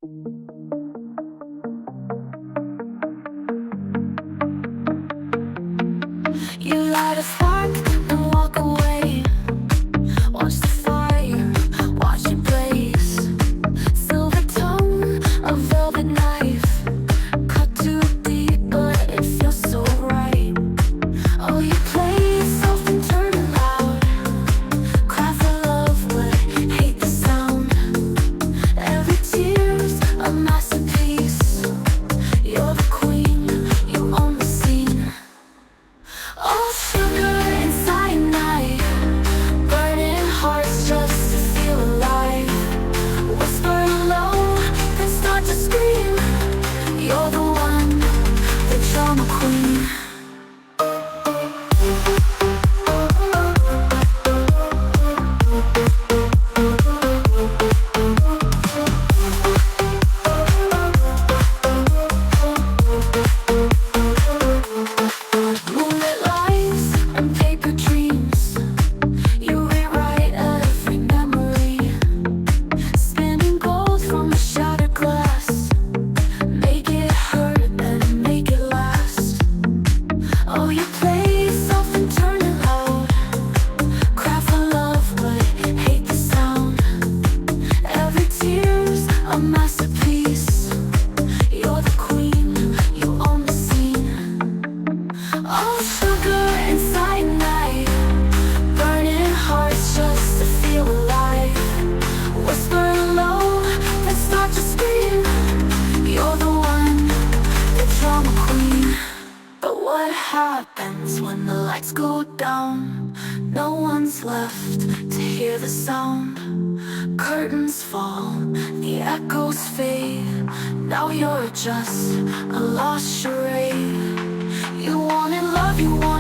You light a spark and walk away. Watch the fire, watch it blaze. Silver tongue, a velvet knife. Cut too deep, but it feels so right. Oh, you play soft and turn it loud. Cry for love, but hate the sound. Every tear's a masterpiece. You're the queen, you own the scene. All sugar and cyanide, burning hearts just to feel alive. Whisper low, then start to scream. You're the one, the drama queen. Moonlit lies and paper dreams. You rewrite every memory. Spinning gold from a shattered glass. Make it hurt and make it last. Oh, you play soft and turn it loud. Cry for love, but hate the sound. Every tear's a masterpiece. You're the queen, you own the scene. All sugar and cyanide, burning hearts just to feel alive. Whisper low, then start to scream. You're the one, the drama queen. But what happens when the lights go down? No one's left to hear the sound. Curtains fall, the echoes fade. Now you're just a lost charade. You wanted love, you wanted